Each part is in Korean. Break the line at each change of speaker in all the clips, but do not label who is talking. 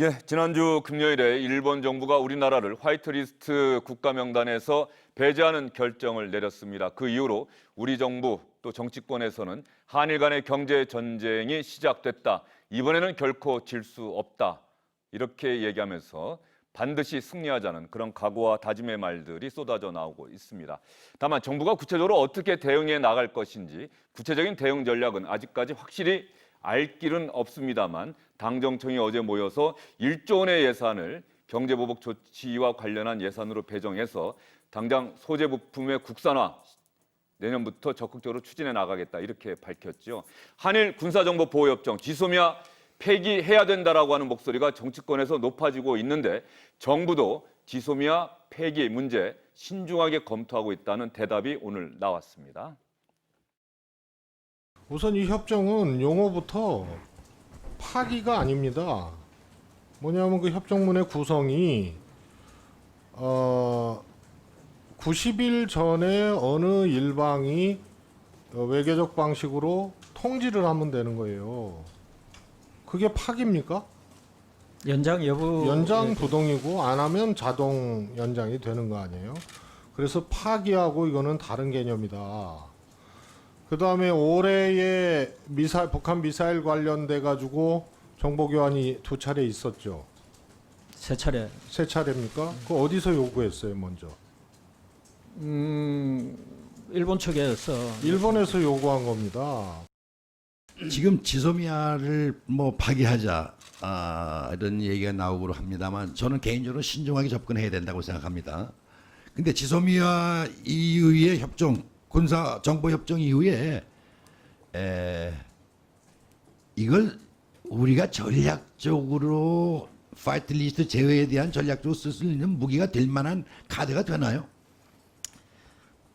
예, 지난주 금요일에 일본 정부가 우리나라를 화이트리스트 국가 명단에서 배제하는 결정을 내렸습니다. 그 이후로 우리 정부 또 정치권에서는 한일 간의 경제 전쟁이 시작됐다. 이번에는 결코 질 수 없다. 이렇게 얘기하면서 반드시 승리하자는 그런 각오와 다짐의 말들이 쏟아져 나오고 있습니다. 다만 정부가 구체적으로 어떻게 대응해 나갈 것인지 구체적인 대응 전략은 아직까지 확실히 알 길은 없습니다만 당정청이 어제 모여서 1조 원의 예산을 경제보복 조치와 관련한 예산으로 배정해서 당장 소재 부품의 국산화 내년부터 적극적으로 추진해 나가겠다 이렇게 밝혔죠. 한일 군사정보보호협정 지소미아 폐기해야 된다라고 하는 목소리가 정치권에서 높아지고 있는데 정부도 지소미아 폐기 문제 신중하게 검토하고 있다는 대답이 오늘 나왔습니다.
우선 이 협정은 용어부터 파기가 아닙니다. 뭐냐면 그 협정문의 구성이 90일 전에 어느 일방이 외교적 방식으로 통지를 하면 되는 거예요. 그게 파기입니까?
연장 여부
연장 부동이고 안 하면 자동 연장이 되는 거 아니에요? 그래서 파기하고 이거는 다른 개념이다. 그 다음에 올해에 북한 미사일 관련돼 가지고 정보 교환이 2차례 있었죠.
세 차례.
3차례입니까? 그 어디서 요구했어요, 먼저?
일본 측에서
일본에서 요구한 겁니다.
지금 지소미아를 뭐 파기하자 이런 얘기가 나오고 합니다만 저는 개인적으로 신중하게 접근해야 된다고 생각합니다. 근데 지소미아 이후의 협정, 군사 정보 협정 이후에 이걸 우리가 전략적으로 파이트 리스트 제외에 대한 전략적으로 쓸 수 있는 무기가 될 만한 카드가 되나요?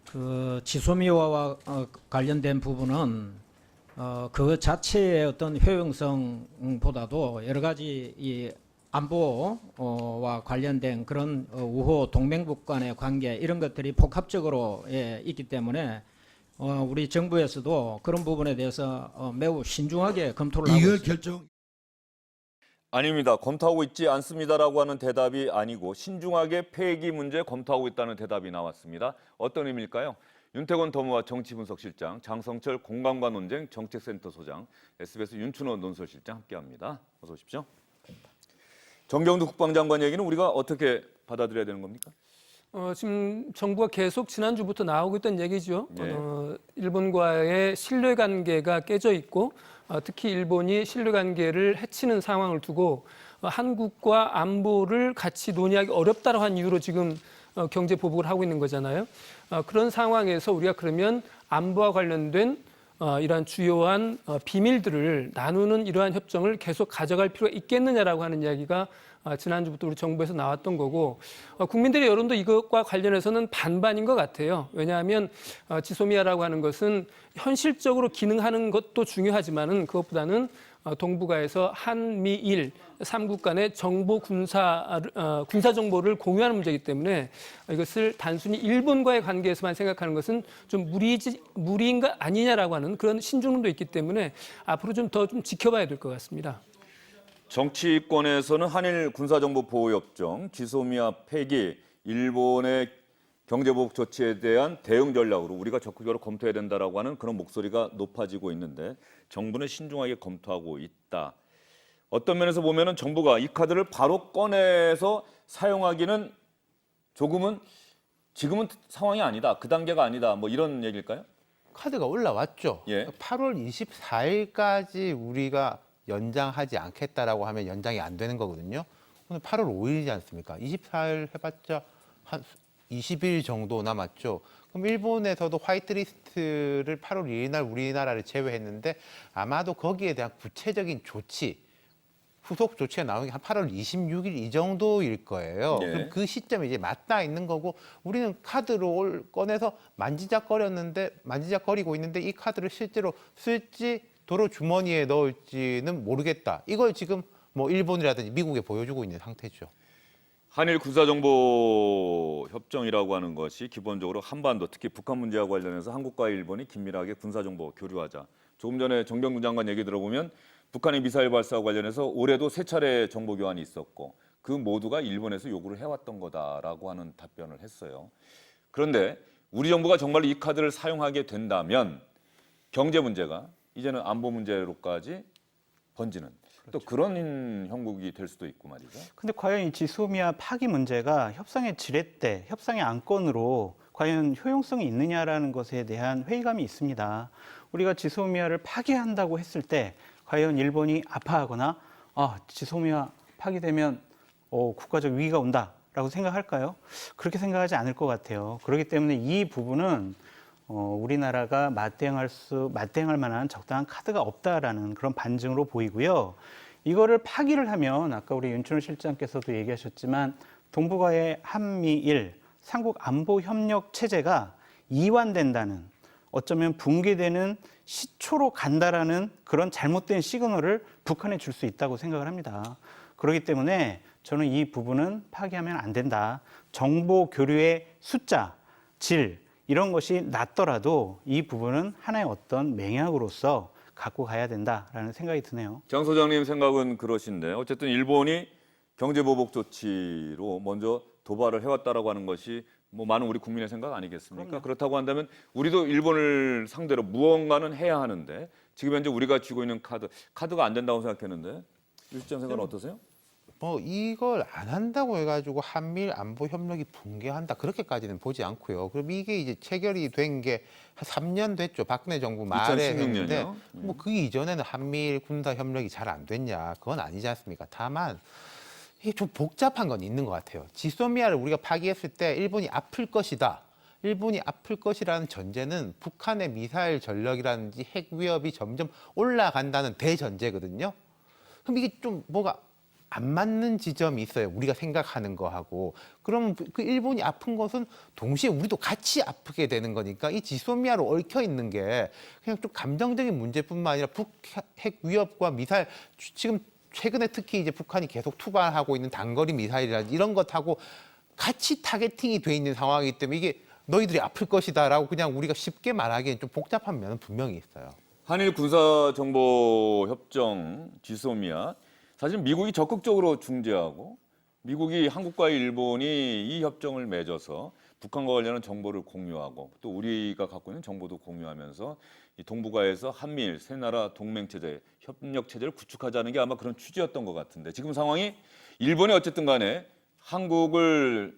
그 지소미아와 관련된 부분은 그 자체의 어떤 효용성보다도 여러 가지 이 안보와 관련된 그런 우호 동맹국 간의 관계 이런 것들이 복합적으로 있기 때문에 우리 정부에서도 그런 부분에 대해서 매우 신중하게 검토를 하고
이걸
있습니다.
결정
아닙니다. 검토하고 있지 않습니다라고 하는 대답이 아니고 신중하게 폐기 문제 검토하고 있다는 대답이 나왔습니다. 어떤 의미일까요? 윤태권 더모아 정치분석실장, 장성철 공감과 논쟁 정책센터 소장, SBS 윤춘호 논설실장 함께합니다. 어서 오십시오. 정경두 국방장관 얘기는 우리가 어떻게 받아들여야 되는 겁니까?
지금 정부가 계속 지난주부터 나오고 있던 얘기죠.
네.
일본과의 신뢰관계가 깨져 있고 특히 일본이 신뢰관계를 해치는 상황을 두고 한국과 안보를 같이 논의하기 어렵다고 한 이유로 지금 경제 보복을 하고 있는 거잖아요. 그런 상황에서 우리가 그러면 안보와 관련된 이러한 주요한 비밀들을 나누는 이러한 협정을 계속 가져갈 필요가 있겠느냐라고 하는 이야기가 지난주부터 우리 정부에서 나왔던 거고 국민들의 여론도 이것과 관련해서는 반반인 것 같아요. 왜냐하면 지소미아라고 하는 것은 현실적으로 기능하는 것도 중요하지만은 그것보다는 동북아에서 한미일 3국 간의 정보 군사 정보를 공유하는 문제이기 때문에 이것을 단순히 일본과의 관계에서만 생각하는 것은 좀 무리인 것 아니냐라고 하는 그런 신중론도 있기 때문에 앞으로 좀 더 좀 지켜봐야 될 것 같습니다.
정치권에서는 한일 군사정보보호협정, 지소미아 폐기, 일본의 경제보복 조치에 대한 대응 전략으로 우리가 적극적으로 검토해야 된다라고 하는 그런 목소리가 높아지고 있는데 정부는 신중하게 검토하고 있다. 어떤 면에서 보면은 정부가 이 카드를 바로 꺼내서 사용하기는 조금은 지금은 상황이 아니다. 그 단계가 아니다. 뭐 이런 얘기일까요?
카드가 올라왔죠.
예.
8월 24일까지 우리가 연장하지 않겠다라고 하면 연장이 안 되는 거거든요. 오늘 8월 5일이지 않습니까? 24일 해봤자 한 20일 정도 남았죠. 그럼 일본에서도 화이트리스트를 8월 2일 날 우리나라를 제외했는데 아마도 거기에 대한 구체적인 조치, 후속 조치가 나오는 게 한 8월 26일 이 정도일 거예요.
예.
그럼 그 시점에 이제 맞닿아 있는 거고 우리는 카드로 꺼내서 만지작거리고 있는데 이 카드를 실제로 쓸지 도로 주머니에 넣을지는 모르겠다. 이걸 지금 뭐 일본이라든지 미국에 보여주고 있는 상태죠.
한일 군사정보 협정이라고 하는 것이 기본적으로 한반도, 특히 북한 문제와 관련해서 한국과 일본이 긴밀하게 군사정보 교류하자. 조금 전에 정병국 장관 얘기 들어보면 북한의 미사일 발사와 관련해서 올해도 3차례 정보 교환이 있었고 그 모두가 일본에서 요구를 해왔던 거다라고 하는 답변을 했어요. 그런데 우리 정부가 정말 이 카드를 사용하게 된다면 경제 문제가 이제는 안보 문제로까지 번지는 또 그런 형국이 될 수도 있고 말이죠.
근데 과연 이 지소미아 파기 문제가 협상의 지렛대, 협상의 안건으로 과연 효용성이 있느냐라는 것에 대한 회의감이 있습니다. 우리가 지소미아를 파기한다고 했을 때 과연 일본이 아파하거나 지소미아 파기되면 국가적 위기가 온다라고 생각할까요? 그렇게 생각하지 않을 것 같아요. 그렇기 때문에 이 부분은 우리나라가 맞대응할 만한 적당한 카드가 없다라는 그런 반증으로 보이고요. 이거를 파기를 하면 아까 우리 윤춘호 실장께서도 얘기하셨지만 동북아의 한미일 삼국 안보 협력 체제가 이완된다는 어쩌면 붕괴되는 시초로 간다라는 그런 잘못된 시그널을 북한에 줄 수 있다고 생각을 합니다. 그렇기 때문에 저는 이 부분은 파기하면 안 된다. 정보 교류의 숫자, 질 이런 것이 낮더라도 이 부분은 하나의 어떤 맹약으로서 갖고 가야 된다라는 생각이 드네요.
장 소장님 생각은 그러신데 어쨌든 일본이 경제보복 조치로 먼저 도발을 해왔다라고 하는 것이 뭐 많은 우리 국민의 생각 아니겠습니까?
그럼요.
그렇다고 한다면 우리도 일본을 상대로 무언가는 해야 하는데 지금 현재 우리가 쥐고 있는 카드가 안 된다고 생각했는데 유 실장 생각은 어떠세요?
뭐 이걸 안 한다고 해가지고 한미일 안보 협력이 붕괴한다 그렇게까지는 보지 않고요. 그럼 이게 이제 체결이 된 게 한 3년 됐죠. 박근혜 정부 말에
2016
했는데
년이요?
뭐 그 이전에는 한미일 군사 협력이 잘 안 됐냐 그건 아니지 않습니까? 다만 이게 좀 복잡한 건 있는 것 같아요. 지소미아를 우리가 파기했을 때 일본이 아플 것이다. 일본이 아플 것이라는 전제는 북한의 미사일 전력이라든지 핵 위협이 점점 올라간다는 대전제거든요. 그럼 이게 좀 뭐가 안 맞는 지점이 있어요. 우리가 생각하는 거하고. 그럼 그 일본이 아픈 것은 동시에 우리도 같이 아프게 되는 거니까 이 지소미아로 얽혀 있는 게 그냥 좀 감정적인 문제뿐만 아니라 북핵 위협과 미사일 지금 최근에 특히 이제 북한이 계속 투발하고 있는 단거리 미사일이라든지 이런 것하고 같이 타겟팅이 돼 있는 상황이기 때문에 이게 너희들이 아플 것이다라고 그냥 우리가 쉽게 말하기엔 좀 복잡한 면은 분명히 있어요.
한일 군사정보협정 지소미아 사실 미국이 적극적으로 중재하고 미국이 한국과 일본이 이 협정을 맺어서 북한과 관련한 정보를 공유하고 또 우리가 갖고 있는 정보도 공유하면서 이 동북아에서 한미일 세 나라 동맹체제, 협력체제를 구축하자는 게 아마 그런 취지였던 것 같은데 지금 상황이 일본이 어쨌든 간에 한국을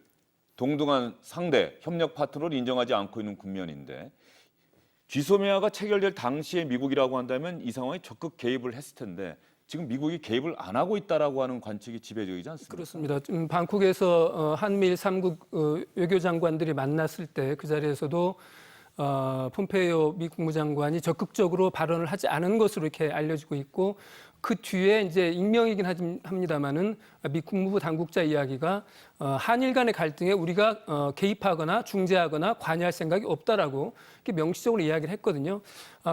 동등한 상대, 협력 파트너로 인정하지 않고 있는 국면인데 지소미아가 체결될 당시에 미국이라고 한다면 이 상황에 적극 개입을 했을 텐데 지금 미국이 개입을 안 하고 있다라고 하는 관측이 지배적이지 않습니까?
그렇습니다. 지금 방콕에서 한미일 3국 외교장관들이 만났을 때 그 자리에서도 폼페이오 미 국무장관이 적극적으로 발언을 하지 않은 것으로 이렇게 알려지고 있고 그 뒤에 이제 익명이긴 합니다만은 미 국무부 당국자 이야기가 한일 간의 갈등에 우리가 개입하거나 중재하거나 관여할 생각이 없다라고 이렇게 명시적으로 이야기를 했거든요.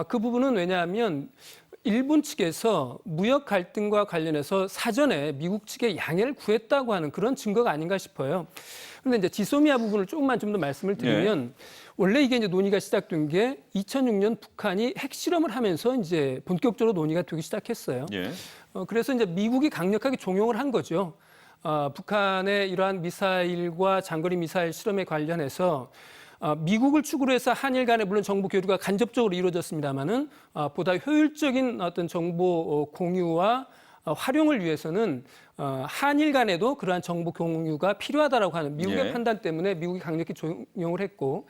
그 부분은 왜냐하면 일본 측에서 무역 갈등과 관련해서 사전에 미국 측에 양해를 구했다고 하는 그런 증거가 아닌가 싶어요. 그런데 이제 지소미아 부분을 조금만 좀 더 말씀을 드리면 원래 이게 이제 논의가 시작된 게 2006년 북한이 핵실험을 하면서 이제 본격적으로 논의가 되기 시작했어요.
예.
그래서 이제 미국이 강력하게 종용을 한 거죠. 북한의 이러한 미사일과 장거리 미사일 실험에 관련해서 미국을 축으로 해서 한일 간에 물론 정보 교류가 간접적으로 이루어졌습니다만은 보다 효율적인 어떤 정보 공유와 활용을 위해서는 한일 간에도 그러한 정보 공유가 필요하다라고 하는 미국의
예.
판단 때문에 미국이 강력히 종용을 했고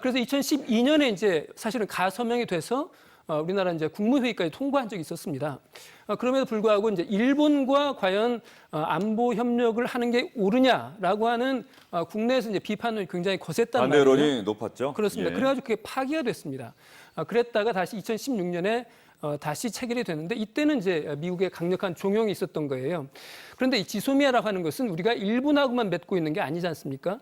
그래서 2012년에 이제 사실은 가서명이 돼서 우리나라 이제 국무회의까지 통과한 적이 있었습니다. 그럼에도 불구하고 이제 일본과 과연 안보 협력을 하는 게 옳으냐라고 하는 국내에서 이제 비판이 굉장히 거셌단
반대
말이에요.
여론이 높았죠.
그렇습니다.
예.
그래가지고 그게 파기가 됐습니다. 그랬다가 다시 2016년에 다시 체결이 됐는데 이때는 이제 미국의 강력한 종용이 있었던 거예요. 그런데 이 지소미아라고 하는 것은 우리가 일본하고만 맺고 있는 게 아니지 않습니까?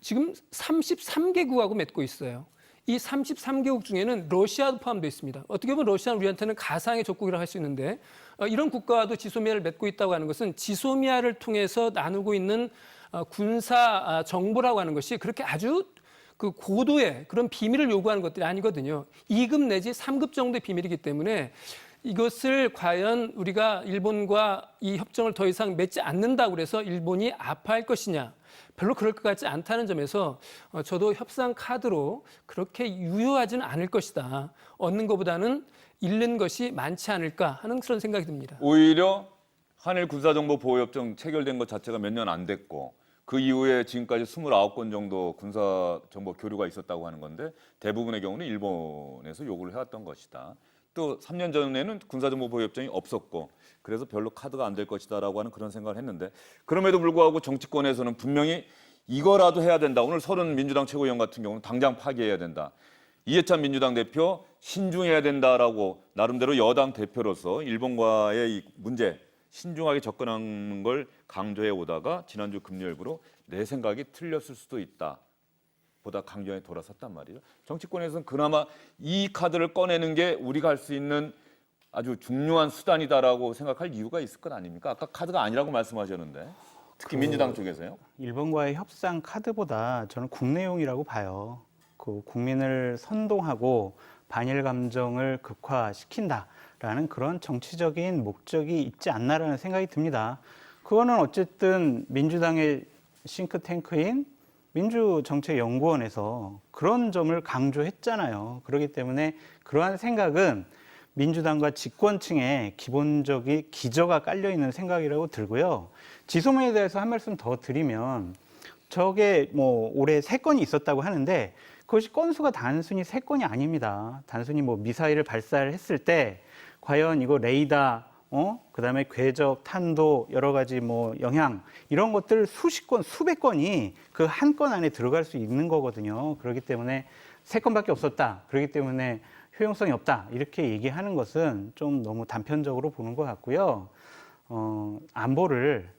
지금 33개국하고 맺고 있어요. 이 33개국 중에는 러시아도 포함되어 있습니다. 어떻게 보면 러시아는 우리한테는 가상의 적국이라고 할 수 있는데 이런 국가와도 지소미아를 맺고 있다고 하는 것은 지소미아를 통해서 나누고 있는 군사 정보라고 하는 것이 그렇게 아주 그 고도의 그런 비밀을 요구하는 것들이 아니거든요. 2급 내지 3급 정도의 비밀이기 때문에 이것을 과연 우리가 일본과 이 협정을 더 이상 맺지 않는다고 그래서 일본이 아파할 것이냐. 별로 그럴 것 같지 않다는 점에서 저도 협상 카드로 그렇게 유효하지는 않을 것이다. 얻는 것보다는 잃는 것이 많지 않을까 하는 그런 생각이 듭니다.
오히려 한일 군사정보보호협정 체결된 것 자체가 몇 년 안 됐고 그 이후에 지금까지 29건 정도 군사정보 교류가 있었다고 하는 건데 대부분의 경우는 일본에서 요구를 해왔던 것이다. 또 3년 전에는 군사정보보호협정이 없었고 그래서 별로 카드가 안 될 것이다라고 하는 그런 생각을 했는데 그럼에도 불구하고 정치권에서는 분명히 이거라도 해야 된다. 오늘 서른 민주당 최고위원 같은 경우는 당장 파기해야 된다. 이해찬 민주당 대표 신중해야 된다라고 나름대로 여당 대표로서 일본과의 이 문제 신중하게 접근하는 걸 강조해 오다가 지난주 금요일부로 내 생각이 틀렸을 수도 있다. 보다 강경하게 돌아섰단 말이죠. 정치권에서는 그나마 이 카드를 꺼내는 게 우리가 할 수 있는 아주 중요한 수단이다라고 생각할 이유가 있을 것 아닙니까? 아까 카드가 아니라고 말씀하셨는데 특히 민주당 쪽에서요.
일본과의 협상 카드보다 저는 국내용이라고 봐요. 그 국민을 선동하고 반일 감정을 극화시킨다라는 그런 정치적인 목적이 있지 않나라는 생각이 듭니다. 그거는 어쨌든 민주당의 싱크탱크인 민주정책연구원에서 그런 점을 강조했잖아요. 그렇기 때문에 그러한 생각은 민주당과 집권층의 기본적인 기저가 깔려 있는 생각이라고 들고요. 지소미아에 대해서 한 말씀 더 드리면 저게 뭐 올해 3건이 있었다고 하는데 그것이 건수가 단순히 3건이 아닙니다. 단순히 뭐 미사일을 발사를 했을 때 과연 이거 레이더, 그다음에 궤적, 탄도, 여러 가지 뭐 영향 이런 것들 수십 건, 수백 건이 그 한 건 안에 들어갈 수 있는 거거든요. 그렇기 때문에 3건밖에 없었다. 그렇기 때문에 효용성이 없다. 이렇게 얘기하는 것은 좀 너무 단편적으로 보는 것 같고요. 안보를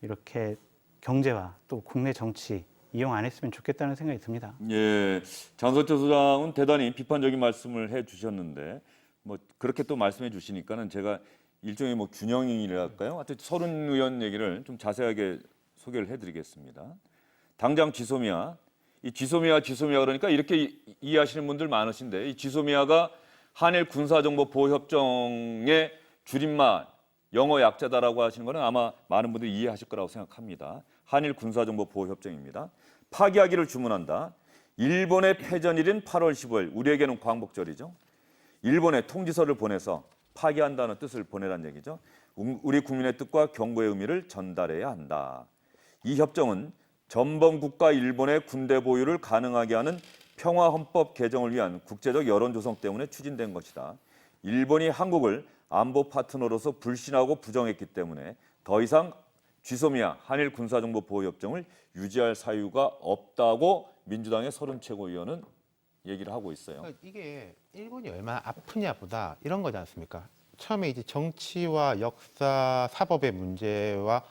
이렇게 경제와 또 국내 정치 이용 안 했으면 좋겠다는 생각이 듭니다.
예, 장성철 소장은 대단히 비판적인 말씀을 해주셨는데 뭐 그렇게 또 말씀해 주시니까는 제가 일종의 뭐 균형이랄까요? 하여튼 서른 의원 얘기를 좀 자세하게 소개를 해드리겠습니다. 당장 지소미아, 이 지소미아 그러니까 이렇게 이해하시는 분들 많으신데 이 지소미아가 한일 군사정보보호협정의 줄임말 영어 약자다라고 하시는 거는 아마 많은 분들이 이해하실 거라고 생각합니다. 한일 군사정보보호협정입니다. 파기하기를 주문한다. 일본의 패전일인 8월 15일, 우리에게는 광복절이죠. 일본에 통지서를 보내서 파기한다는 뜻을 보내란 얘기죠. 우리 국민의 뜻과 경고의 의미를 전달해야 한다. 이 협정은 전범국가 일본의 군대 보유를 가능하게 하는 평화헌법 개정을 위한 국제적 여론 조성 때문에 추진된 것이다. 일본이 한국을 안보 파트너로서 불신하고 부정했기 때문에 더 이상 지소미아 한일 군사정보보호협정을 유지할 사유가 없다고 민주당의 서른 최고위원은 얘기를 하고 있어요.
그러니까 이게 일본이 얼마나 아프냐보다 이런 거지 않습니까? 처음에 이제 정치와 역사, 사법의 문제와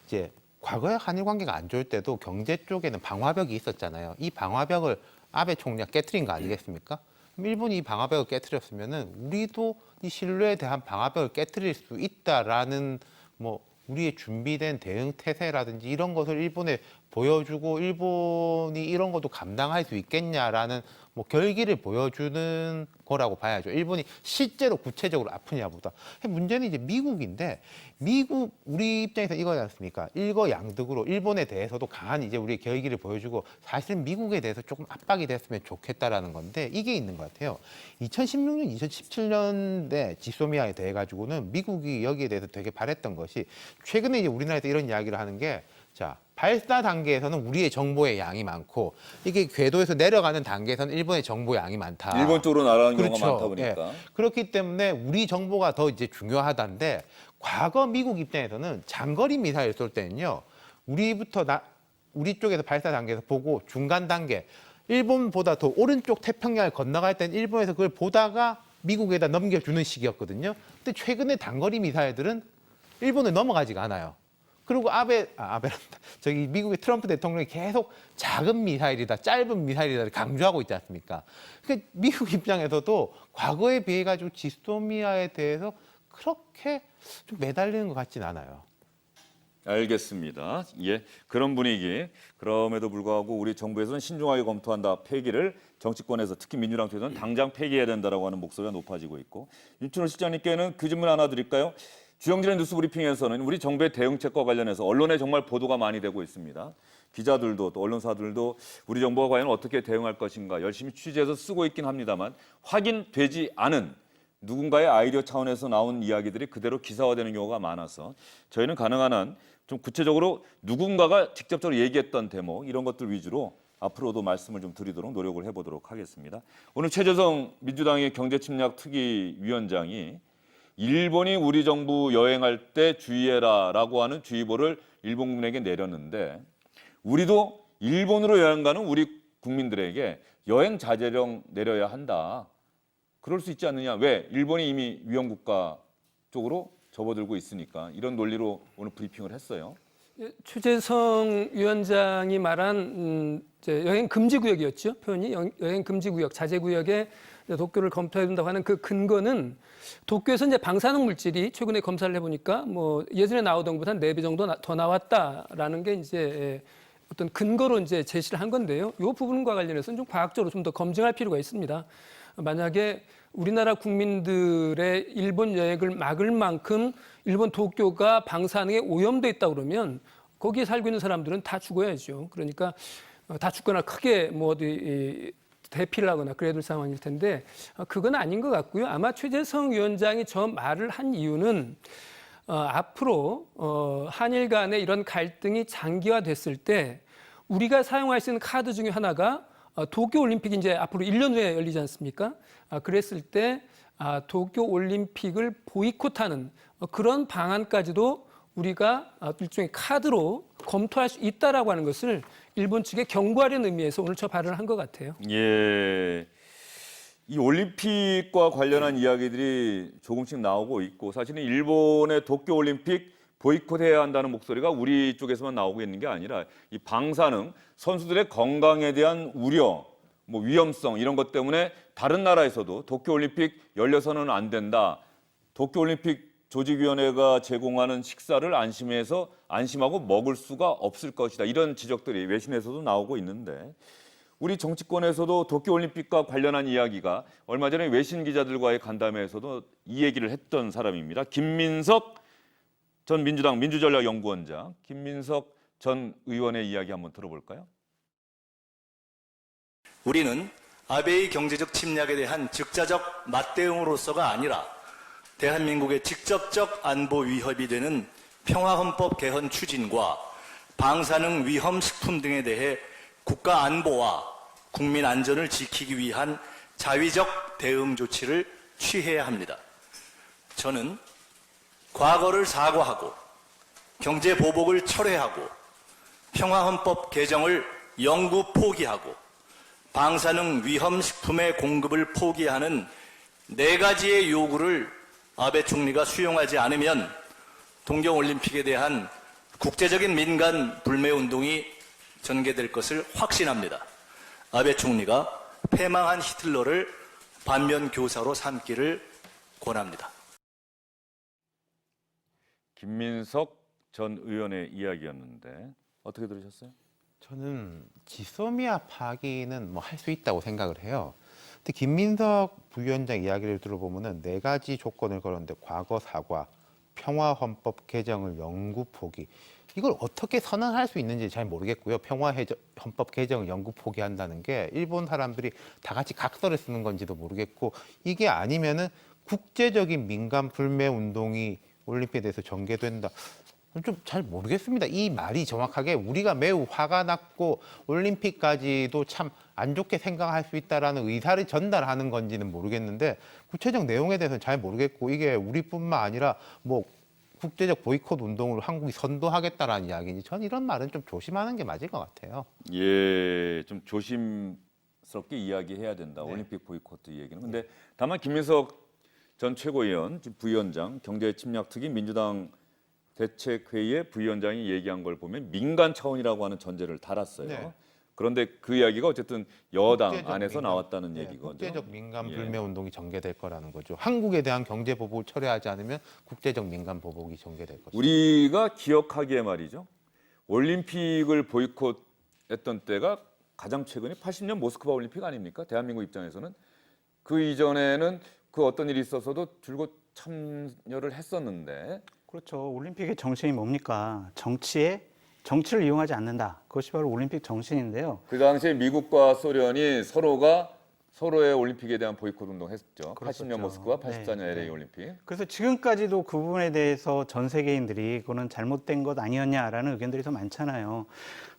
이제 과거에 한일 관계가 안 좋을 때도 경제 쪽에는 방화벽이 있었잖아요. 이 방화벽을 아베 총리가 깨트린 거 아니겠습니까? 그럼 일본이 이 방화벽을 깨트렸으면은 우리도 이 신뢰에 대한 방화벽을 깨트릴 수 있다라는 뭐 우리의 준비된 대응 태세라든지 이런 것을 일본에 보여주고 일본이 이런 것도 감당할 수 있겠냐라는 뭐 결기를 보여주는 거라고 봐야죠. 일본이 실제로 구체적으로 아프냐보다. 문제는 이제 미국인데 미국 우리 입장에서 이거지 않습니까? 일거양득으로 일본에 대해서도 강한 이제 우리의 결기를 보여주고 사실은 미국에 대해서 조금 압박이 됐으면 좋겠다라는 건데 이게 있는 것 같아요. 2016년, 2017년대 지소미아에 대해 가지고는 미국이 여기에 대해서 되게 바랬던 것이 최근에 이제 우리나라에서 이런 이야기를 하는 게 자, 발사 단계에서는 우리의 정보의 양이 많고 이게 궤도에서 내려가는 단계에서는 일본의 정보의 양이 많다.
일본 쪽으로 날아가는
그렇죠.
경우가 많다 보니까.
예. 그렇기 때문에 우리 정보가 더 이제 중요하다는데 과거 미국 입장에서는 장거리 미사일 쏠 때는요. 우리 쪽에서 발사 단계에서 보고 중간 단계 일본보다 더 오른쪽 태평양을 건너갈 때는 일본에서 그걸 보다가 미국에다 넘겨주는 식이었거든요. 근데 최근에 단거리 미사일들은 일본에 넘어가지가 않아요. 그리고 저기 미국의 트럼프 대통령이 계속 작은 미사일이다, 짧은 미사일이다 강조하고 있지 않습니까? 그러니까 미국 입장에서도 과거에 비해 가지고 지소미아에 대해서 그렇게 좀 매달리는 것 같진 않아요.
알겠습니다. 예, 그런 분위기. 그럼에도 불구하고 우리 정부에서는 신중하게 검토한다. 폐기를 정치권에서 특히 민주당 쪽에서는 당장 폐기해야 된다라고 하는 목소리가 높아지고 있고. 윤춘호 실장님께는 그 질문 하나 드릴까요? 주영진의 뉴스 브리핑에서는 우리 정부의 대응책과 관련해서 언론에 정말 보도가 많이 되고 있습니다. 기자들도 또 언론사들도 우리 정부가 과연 어떻게 대응할 것인가 열심히 취재해서 쓰고 있긴 합니다만 확인되지 않은 누군가의 아이디어 차원에서 나온 이야기들이 그대로 기사화되는 경우가 많아서 저희는 가능한 한 좀 구체적으로 누군가가 직접적으로 얘기했던 대목 이런 것들 위주로 앞으로도 말씀을 좀 드리도록 노력을 해보도록 하겠습니다. 오늘 최재성 민주당의 경제침략특위위원장이 일본이 우리 정부 여행할 때 주의해라라고 하는 주의보를 일본 국민에게 내렸는데 우리도 일본으로 여행 가는 우리 국민들에게 여행 자제령 내려야 한다. 그럴 수 있지 않느냐. 왜? 일본이 이미 위험 국가 쪽으로 접어들고 있으니까 이런 논리로 오늘 브리핑을 했어요.
최재성 위원장이 말한 이제 여행 금지 구역이었죠. 표현이 여행 금지 구역, 자제 구역에 도쿄를 검토해야 된다고 하는 그 근거는 도쿄에서 이제 방사능 물질이 최근에 검사를 해보니까 뭐 예전에 나오던 것보다 한 4배 정도 더 나왔다라는 게 이제 어떤 근거로 이제 제시를 한 건데요. 이 부분과 관련해서는 좀 과학적으로 좀 더 검증할 필요가 있습니다. 만약에 우리나라 국민들의 일본 여행을 막을 만큼 일본 도쿄가 방사능에 오염돼 있다 그러면 거기에 살고 있는 사람들은 다 죽어야죠. 그러니까 다 죽거나 크게 뭐 어디 대피를 하거나 그래야 될 상황일 텐데 그건 아닌 것 같고요. 아마 최재성 위원장이 저 말을 한 이유는 앞으로 한일 간의 이런 갈등이 장기화됐을 때 우리가 사용할 수 있는 카드 중에 하나가 도쿄올림픽이 이제 앞으로 1년 후에 열리지 않습니까? 그랬을 때 도쿄올림픽을 보이콧하는 그런 방안까지도 우리가 일종의 카드로 검토할 수 있다라고 하는 것을 일본 측에 경고하려는 의미에서 오늘 저 발언을 한 것 같아요.
예, 이 올림픽과 관련한 이야기들이 조금씩 나오고 있고 사실은 일본의 도쿄올림픽 보이콧해야 한다는 목소리가 우리 쪽에서만 나오고 있는 게 아니라 이 방사능, 선수들의 건강에 대한 우려, 뭐 위험성 이런 것 때문에 다른 나라에서도 도쿄올림픽 열려서는 안 된다. 도쿄올림픽 조직위원회가 제공하는 식사를 안심하고 먹을 수가 없을 것이다. 이런 지적들이 외신에서도 나오고 있는데 우리 정치권에서도 도쿄올림픽과 관련한 이야기가 얼마 전에 외신 기자들과의 간담회에서도 이 얘기를 했던 사람입니다. 김민석 전 민주당 민주전략연구원장 김민석 전 의원의 이야기 한번 들어볼까요?
우리는 아베의 경제적 침략에 대한 즉자적 맞대응으로서가 아니라 대한민국의 직접적 안보 위협이 되는 평화헌법 개헌 추진과 방사능 위험 식품 등에 대해 국가 안보와 국민 안전을 지키기 위한 자위적 대응 조치를 취해야 합니다. 저는 과거를 사과하고 경제 보복을 철회하고 평화헌법 개정을 영구 포기하고 방사능 위험 식품의 공급을 포기하는 4가지의 요구를 아베 총리가 수용하지 않으면 동경올림픽에 대한 국제적인 민간 불매 운동이 전개될 것을 확신합니다. 아베 총리가 패망한 히틀러를 반면 교사로 삼기를 권합니다.
김민석 전 의원의 이야기였는데 어떻게 들으셨어요?
저는 지소미아 파기는 뭐 할 수 있다고 생각을 해요. 근데 김민석 부위원장 이야기를 들어보면은 4가지 조건을 걸었는데 과거 사과, 평화헌법 개정을 영구 포기. 이걸 어떻게 선언할 수 있는지 잘 모르겠고요. 평화헌법 개정을 영구 포기한다는 게 일본 사람들이 다 같이 각서를 쓰는 건지도 모르겠고 이게 아니면은 국제적인 민간 불매 운동이 올림픽에 대해서 전개된다. 좀 잘 모르겠습니다. 이 말이 정확하게 우리가 매우 화가 났고 올림픽까지도 참 안 좋게 생각할 수 있다라는 의사를 전달하는 건지는 모르겠는데 구체적 내용에 대해서는 잘 모르겠고 이게 우리뿐만 아니라 뭐 국제적 보이콧 운동을 한국이 선도하겠다라는 이야기인지 저는 이런 말은 좀 조심하는 게 맞을 것 같아요.
예, 좀 조심스럽게 이야기해야 된다.
네.
올림픽 보이콧 얘기는. 근데 다만 김민석 전 최고위원, 부위원장, 경제침략특위 민주당 대책회의의 부위원장이 얘기한 걸 보면 민간 차원이라고 하는 전제를 달았어요.
네.
그런데 그 이야기가 어쨌든 여당
국제적
안에서
민감,
나왔다는
네,
얘기거든요.
국제적 민감
예.
불매 운동이 전개될 거라는 거죠. 한국에 대한 경제 보복을 철회하지 않으면 국제적 민감 보복이 전개될 것입니다.
우리가 기억하기에 말이죠. 올림픽을 보이콧했던 때가 가장 최근이 80년 모스크바 올림픽 아닙니까? 대한민국 입장에서는 그 이전에는 그 어떤 일이 있어서도 줄곧 참여를 했었는데
그렇죠. 올림픽의 정신이 뭡니까? 정치를 이용하지 않는다. 그것이 바로 올림픽 정신인데요.
그 당시에 미국과 소련이 서로가 서로의 올림픽에 대한 보이콧 운동했죠.
그랬었죠.
80년 모스크바, 84년
네,
LA
네.
올림픽.
그래서 지금까지도 그 부분에 대해서 전 세계인들이 그거는 잘못된 것 아니었냐라는 의견들이 더 많잖아요.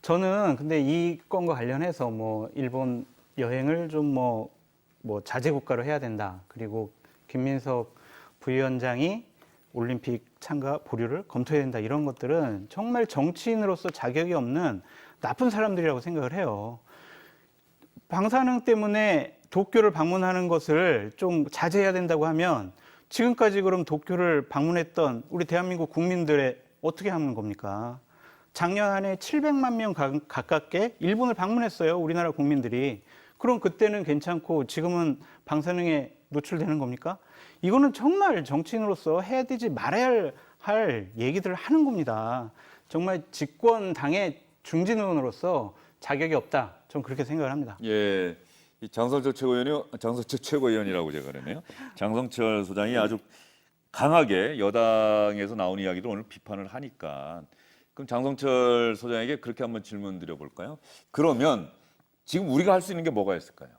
저는 근데 이 건과 관련해서 뭐 일본 여행을 좀 뭐 자제 국가로 해야 된다. 그리고 김민석 부위원장이 올림픽 참가 보류를 검토해야 된다. 이런 것들은 정말 정치인으로서 자격이 없는 나쁜 사람들이라고 생각을 해요. 방사능 때문에 도쿄를 방문하는 것을 좀 자제해야 된다고 하면 지금까지 그럼 도쿄를 방문했던 우리 대한민국 국민들의 어떻게 하는 겁니까? 작년 한 해 700만 명 가깝게 일본을 방문했어요. 우리나라 국민들이. 그럼 그때는 괜찮고 지금은 방사능에 노출되는 겁니까? 이거는 정말 정치인으로서 해야 되지 말아야 할 얘기들을 하는 겁니다. 정말 집권당의 중진의원으로서 자격이 없다. 저는 그렇게 생각을 합니다.
예, 이 장성철 최고위원이라고 제가 그러네요. 장성철 소장이 아주 강하게 여당에서 나온 이야기를 오늘 비판을 하니까 그럼 장성철 소장에게 그렇게 한번 질문 드려볼까요? 그러면 지금 우리가 할 수 있는 게 뭐가 있을까요?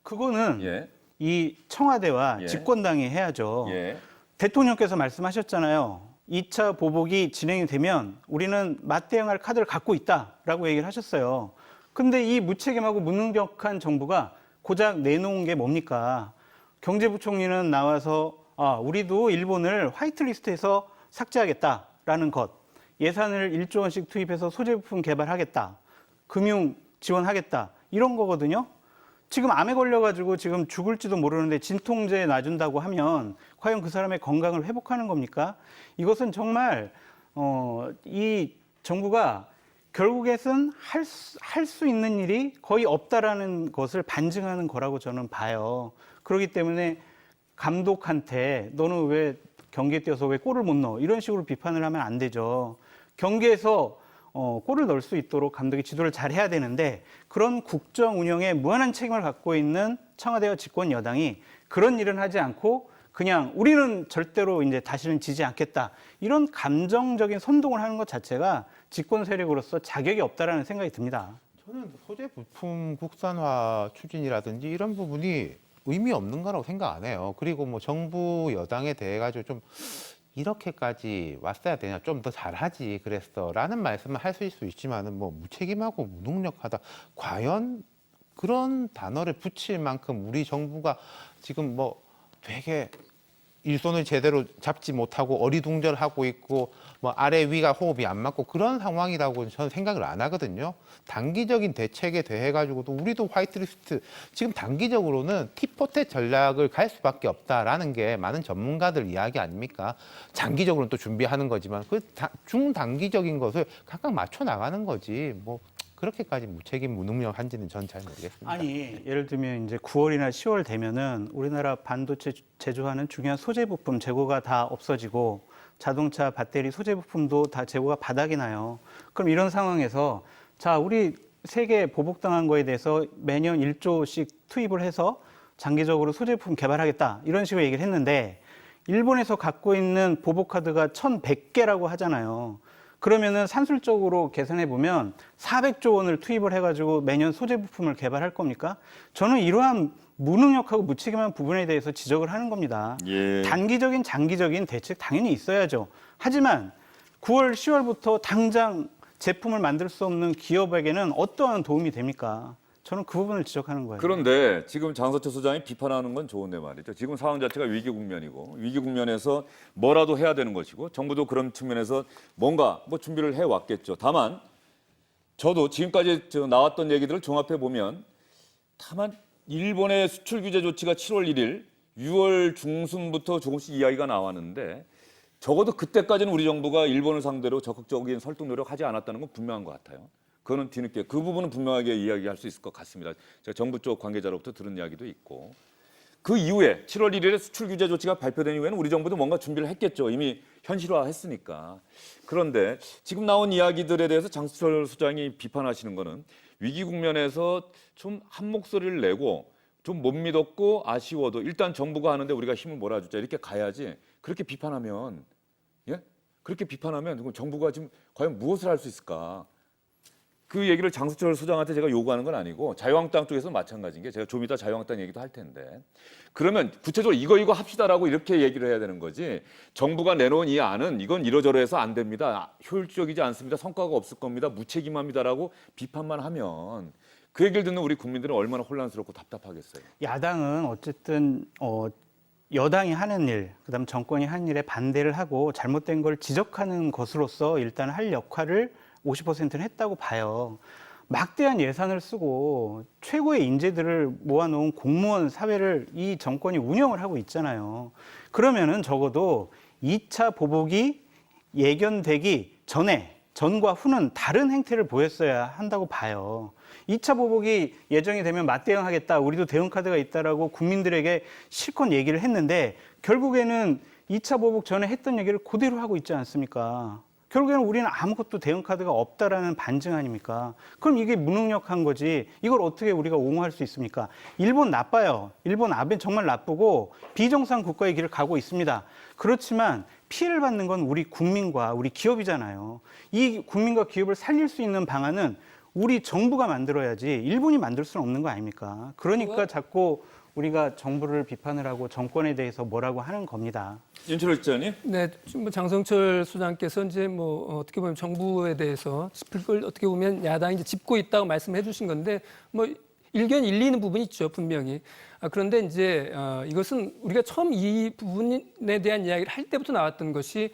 그거는
예,
이 청와대와
예.
집권당이 해야죠.
예,
대통령께서 말씀하셨잖아요. 2차 보복이 진행이 되면 우리는 맞대응할 카드를 갖고 있다라고 얘기를 하셨어요. 근데 이 무책임하고 무능력한 정부가 고작 내놓은 게 뭡니까? 경제부총리는 나와서 우리도 일본을 화이트리스트에서 삭제하겠다라는 것, 예산을 1조 원씩 투입해서 소재 부품 개발하겠다, 금융 지원하겠다 이런 거거든요. 지금 암에 걸려가지고 지금 죽을지도 모르는데 진통제 놔준다고 하면 과연 그 사람의 건강을 회복하는 겁니까? 이것은 정말 이 정부가 결국에는 할 수 있는 일이 거의 없다라는 것을 반증하는 거라고 저는 봐요. 그렇기 때문에 감독한테 너는 왜 경기에 뛰어서 왜 골을 못 넣어? 이런 식으로 비판을 하면 안 되죠. 경기에서 골을 넣을 수 있도록 감독이 지도를 잘 해야 되는데 그런 국정 운영에 무한한 책임을 갖고 있는 청와대와 집권 여당이 그런 일은 하지 않고 그냥 우리는 절대로 이제 다시는 지지 않겠다. 이런 감정적인 선동을 하는 것 자체가 집권 세력으로서 자격이 없다라는 생각이 듭니다.
저는 소재 부품 국산화 추진이라든지 이런 부분이 의미 없는 거라고 생각 안 해요. 그리고 뭐 정부 여당에 대해 가지고 좀 이렇게까지 왔어야 되냐, 좀 더 잘하지 그랬어라는 말씀을 하실 수 있지만은 뭐 무책임하고 무능력하다. 과연 그런 단어를 붙일 만큼 우리 정부가 지금 뭐 되게 일손을 제대로 잡지 못하고 어리둥절하고 있고 뭐 아래 위가 호흡이 안 맞고 그런 상황이라고 저는 생각을 안 하거든요. 단기적인 대책에 대해 가지고도 우리도 화이트리스트 지금 단기적으로는 티포테 전략을 갈 수밖에 없다라는 게 많은 전문가들 이야기 아닙니까? 장기적으로는 또 준비하는 거지만 그 중단기적인 것을 각각 맞춰 나가는 거지 뭐 그렇게까지 무책임 무능력한지는 전 잘 모르겠습니다.
아니 예를 들면 이제 9월이나 10월 되면은 우리나라 반도체 제조하는 중요한 소재 부품 재고가 다 없어지고 자동차 배터리 소재 부품도 다 재고가 바닥이 나요. 그럼 이런 상황에서 자 우리 세계 보복당한 거에 대해서 매년 1조씩 투입을 해서 장기적으로 소재 부품 개발하겠다 이런 식으로 얘기를 했는데 일본에서 갖고 있는 보복 카드가 1,100개라고 하잖아요. 그러면은 산술적으로 계산해 보면 400조 원을 투입을 해가지고 매년 소재 부품을 개발할 겁니까? 저는 이러한 무능력하고 무책임한 부분에 대해서 지적을 하는 겁니다.
예.
단기적인, 장기적인 대책 당연히 있어야죠. 하지만 9월, 10월부터 당장 제품을 만들 수 없는 기업에게는 어떠한 도움이 됩니까? 저는 그 부분을 지적하는 거예요.
그런데 지금 장성철 소장이 비판하는 건 좋은데 말이죠. 지금 상황 자체가 위기 국면이고 위기 국면에서 뭐라도 해야 되는 것이고 정부도 그런 측면에서 뭔가 뭐 준비를 해왔겠죠. 다만 저도 지금까지 나왔던 얘기들을 종합해 보면 다만 일본의 수출 규제 조치가 7월 1일, 6월 중순부터 조금씩 이야기가 나왔는데 적어도 그때까지는 우리 정부가 일본을 상대로 적극적인 설득 노력하지 않았다는 건 분명한 것 같아요. 그거는 뒤늦게 그 부분은 분명하게 이야기할 수 있을 것 같습니다. 제가 정부 쪽 관계자로부터 들은 이야기도 있고 그 이후에 7월 1일에 수출 규제 조치가 발표된 이후에는 우리 정부도 뭔가 준비를 했겠죠. 이미 현실화했으니까. 그런데 지금 나온 이야기들에 대해서 장수철 소장이 비판하시는 거는 위기 국면에서 좀 한 목소리를 내고 좀 못 믿었고 아쉬워도 일단 정부가 하는데 우리가 힘을 몰아주자 이렇게 가야지. 그렇게 비판하면 그렇게 비판하면 그럼 정부가 지금 과연 무엇을 할 수 있을까? 그 얘기를 장수철 소장한테 제가 요구하는 건 아니고 자유한국당 쪽에서 마찬가지인 게 제가 좀 이따 자유한국당 얘기도 할 텐데 그러면 구체적으로 이거 합시다라고 이렇게 얘기를 해야 되는 거지 정부가 내놓은 이 안은 이건 이러저러해서 안 됩니다. 효율적이지 않습니다. 성과가 없을 겁니다. 무책임합니다라고 비판만 하면 그 얘기를 듣는 우리 국민들은 얼마나 혼란스럽고 답답하겠어요.
야당은 어쨌든 여당이 하는 일, 그다음 정권이 하는 일에 반대를 하고 잘못된 걸 지적하는 것으로서 일단 할 역할을 50%는 했다고 봐요. 막대한 예산을 쓰고 최고의 인재들을 모아놓은 공무원 사회를 이 정권이 운영을 하고 있잖아요. 그러면은 적어도 2차 보복이 예견되기 전과 후는 다른 행태를 보였어야 한다고 봐요. 2차 보복이 예정이 되면 맞대응하겠다, 우리도 대응카드가 있다라고 국민들에게 실컷 얘기를 했는데 결국에는 2차 보복 전에 했던 얘기를 그대로 하고 있지 않습니까? 결국에는 우리는 아무것도 대응카드가 없다라는 반증 아닙니까? 그럼 이게 무능력한 거지. 이걸 어떻게 우리가 옹호할 수 있습니까? 일본 나빠요. 일본 아베 정말 나쁘고 비정상 국가의 길을 가고 있습니다. 그렇지만 피해를 받는 건 우리 국민과 우리 기업이잖아요. 이 국민과 기업을 살릴 수 있는 방안은 우리 정부가 만들어야지 일본이 만들 수는 없는 거 아닙니까? 그러니까 자꾸 우리가 정부를 비판을 하고 정권에 대해서 뭐라고 하는 겁니다.
윤철호 기자님.
네, 지금 뭐 장성철 소장께서 이제 뭐 어떻게 보면 정부에 대해서 짚을 걸 어떻게 보면 야당이 이제 짚고 있다고 말씀해 주신 건데 뭐 일견 일리 있는 부분이 있죠, 분명히. 그런데 이제 이것은 우리가 처음 이 부분에 대한 이야기를 할 때부터 나왔던 것이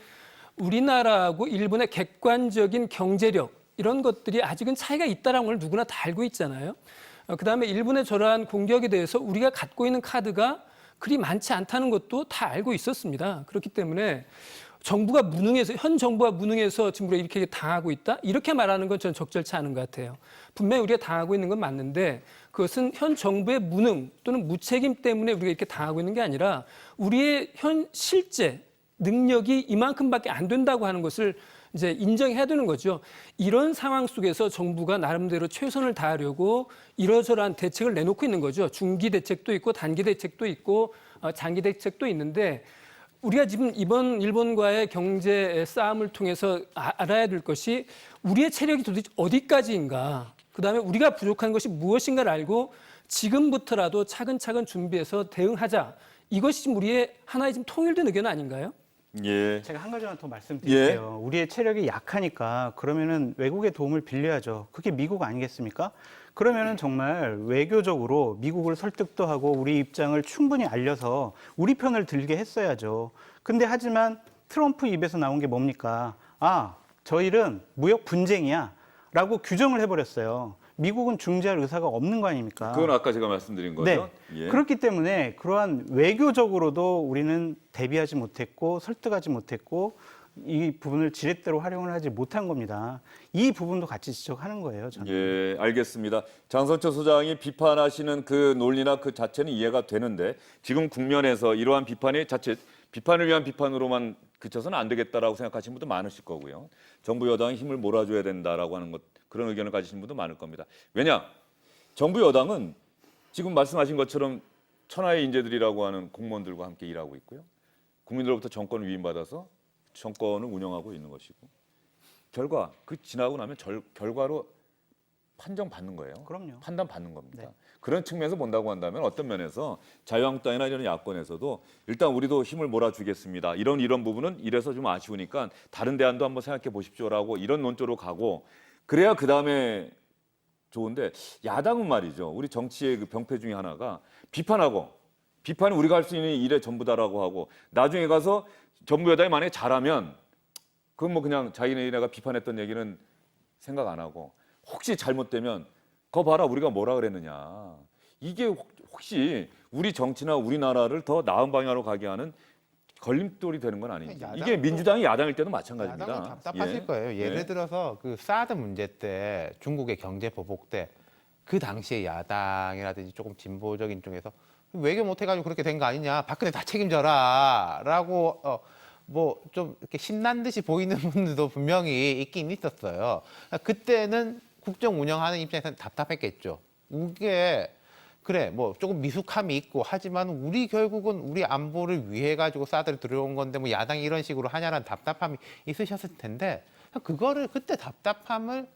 우리나라하고 일본의 객관적인 경제력 이런 것들이 아직은 차이가 있다는 걸 누구나 다 알고 있잖아요. 그다음에 일본의 저러한 공격에 대해서 우리가 갖고 있는 카드가 그리 많지 않다는 것도 다 알고 있었습니다. 그렇기 때문에 정부가 무능해서 현 정부가 무능해서 지금 우리가 이렇게 당하고 있다? 이렇게 말하는 건 저는 적절치 않은 것 같아요. 분명히 우리가 당하고 있는 건 맞는데 그것은 현 정부의 무능 또는 무책임 때문에 우리가 이렇게 당하고 있는 게 아니라 우리의 현 실제 능력이 이만큼밖에 안 된다고 하는 것을 이제 인정해야 되는 거죠. 이런 상황 속에서 정부가 나름대로 최선을 다하려고 이러저러한 대책을 내놓고 있는 거죠. 중기 대책도 있고 단기 대책도 있고 장기 대책도 있는데 우리가 지금 이번 일본과의 경제 싸움을 통해서 알아야 될 것이 우리의 체력이 도대체 어디까지인가, 그다음에 우리가 부족한 것이 무엇인가를 알고 지금부터라도 차근차근 준비해서 대응하자. 이것이 지금 우리의 하나의 지금 통일된 의견 아닌가요?
예.
제가 한 가지만 더 말씀드릴게요. 우리의 체력이 약하니까 그러면은 외국의 도움을 빌려야죠. 그게 미국 아니겠습니까? 그러면은 정말 외교적으로 미국을 설득도 하고 우리 입장을 충분히 알려서 우리 편을 들게 했어야죠. 근데 하지만 트럼프 입에서 나온 게 뭡니까? 저희는 무역 분쟁이야 라고 규정을 해버렸어요. 미국은 중재할 의사가 없는 거 아닙니까?
그건 아까 제가 말씀드린 거죠.
네.
예.
그렇기 때문에 그러한 외교적으로도 우리는 대비하지 못했고 설득하지 못했고 이 부분을 지렛대로 활용을 하지 못한 겁니다. 이 부분도 같이 지적하는 거예요, 저는.
예, 알겠습니다. 장성철 소장이 비판하시는 그 논리나 그 자체는 이해가 되는데 지금 국면에서 이러한 비판이 자칫 비판을 위한 비판으로만 그쳐서는 안 되겠다라고 생각하시는 분도 많으실 거고요. 정부 여당이 힘을 몰아줘야 된다라고 하는 것, 그런 의견을 가지신 분도 많을 겁니다. 왜냐? 정부 여당은 지금 말씀하신 것처럼 천하의 인재들이라고 하는 공무원들과 함께 일하고 있고요. 국민들로부터 정권을 위임받아서 정권을 운영하고 있는 것이고 결과 그 지나고 나면 결과로 판정받는 거예요.
그럼요.
판단받는 겁니다.
네.
그런 측면에서 본다고 한다면 어떤 면에서 자유한국당이나 이런 야권에서도 일단 우리도 힘을 몰아주겠습니다. 이런 부분은 이래서 좀 아쉬우니까 다른 대안도 한번 생각해 보십시오라고 이런 논조로 가고 그래야 그다음에 좋은데 야당은 말이죠. 우리 정치의 그 병폐 중에 하나가 비판은 우리가 할 수 있는 일의 전부다라고 하고 나중에 가서 정부 여당이 만약에 잘하면 그건 뭐 그냥 자기네가 비판했던 얘기는 생각 안 하고 혹시 잘못되면 거 봐라 우리가 뭐라 그랬느냐. 이게 혹시 우리 정치나 우리나라를 더 나은 방향으로 가게 하는 걸림돌이 되는 건 아니죠.
야당-
이게 민주당이 야당일 때도 마찬가지입니다.
야당은 답답하실
예.
거예요. 예를
예.
들어서 그 사드 문제 때 중국의 경제 보복 때 그 당시에 야당이라든지 조금 진보적인 쪽에서 외교 못해가지고 그렇게 된 거 아니냐, 박근혜 다 책임져라라고 뭐 좀 이렇게 신난 듯이 보이는 분들도 분명히 있긴 있었어요. 그때는 국정 운영하는 입장에서는 답답했겠죠. 이게 그래 뭐 조금 미숙함이 있고 하지만 우리 결국은 우리 안보를 위해 가지고 사드를 들여온 건데 뭐 야당이 이런 식으로 하냐라는 답답함이 있으셨을 텐데 그거를 그때 답답함을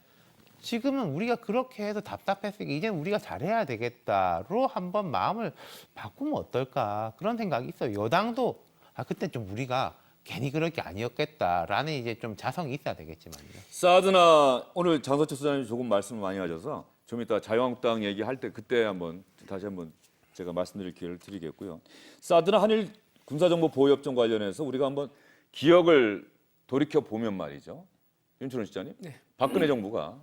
지금은 우리가 그렇게 해도 답답했으니까 이제는 우리가 잘해야 되겠다로 한번 마음을 바꾸면 어떨까 그런 생각이 있어요. 여당도 그때 좀 우리가 괜히 그럴 게 아니었겠다라는 이제 좀 자성이 있어야 되겠지만요.
사드나 오늘 장서철 소장님 조금 말씀을 많이 하셔서 좀 이따 자유한국당 얘기할 때 그때 한번 다시 한번 제가 말씀드릴 기회를 드리겠고요. 사드나 한일 군사정보 보호협정 관련해서 우리가 한번 기억을 돌이켜 보면 말이죠. 윤철원 시장님,
네.
박근혜 정부가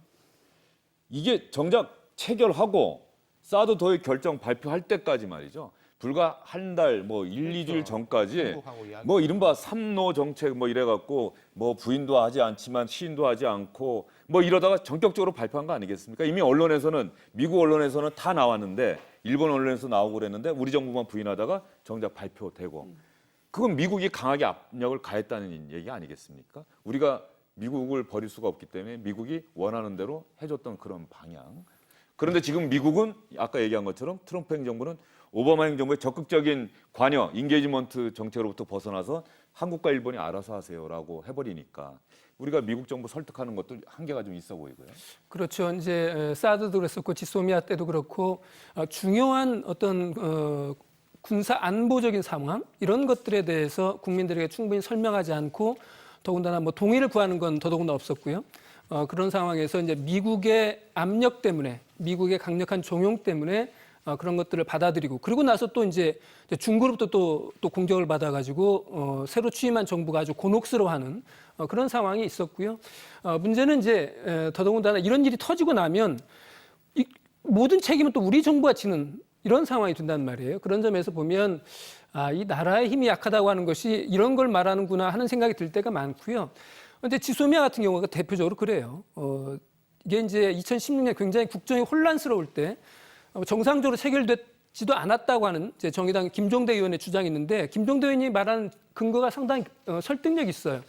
이게 정작 체결하고 사드 도입 결정 발표할 때까지 말이죠. 불과 한 달, 뭐 1, 2주일 전까지
한국하고 이야기-
뭐 이른바 삼노 정책 뭐 이래갖고 뭐 부인도 하지 않지만 시인도 하지 않고 뭐 이러다가 전격적으로 발표한 거 아니겠습니까? 이미 언론에서는 미국 언론에서는 다 나왔는데 일본 언론에서 나오고 그랬는데 우리 정부만 부인하다가 정작 발표되고 그건 미국이 강하게 압력을 가했다는 얘기 아니겠습니까? 우리가 미국을 버릴 수가 없기 때문에 미국이 원하는 대로 해줬던 그런 방향. 그런데 지금 미국은 아까 얘기한 것처럼 트럼프 행정부는 오바마 행정부의 적극적인 관여, 인게이지먼트 정책으로부터 벗어나서 한국과 일본이 알아서 하세요라고 해버리니까 우리가 미국 정부 설득하는 것도 한계가 좀 있어 보이고요.
그렇죠. 이제 사드도 그랬었고 지소미아 때도 그렇고 중요한 어떤 군사 안보적인 상황 이런 것들에 대해서 국민들에게 충분히 설명하지 않고 더군다나 뭐 동의를 구하는 건 더더군다나 없었고요. 그런 상황에서 이제 미국의 압력 때문에 미국의 강력한 종용 때문에 그런 것들을 받아들이고 그리고 나서 또 이제 중국으로부터 또 공격을 받아가지고 새로 취임한 정부가 아주 곤혹스러워하는 그런 상황이 있었고요. 문제는 이제 더더군다나 이런 일이 터지고 나면 이 모든 책임은 또 우리 정부가 지는 이런 상황이 된단 말이에요. 그런 점에서 보면 이 나라의 힘이 약하다고 하는 것이 이런 걸 말하는구나 하는 생각이 들 때가 많고요. 그런데 지소미아 같은 경우가 대표적으로 그래요. 이게 이제 2016년 굉장히 국정이 혼란스러울 때 정상적으로 체결되지도 않았다고 하는 이제 정의당 김종대 의원의 주장이 있는데 김종대 의원이 말하는 근거가 상당히 설득력이 있어요.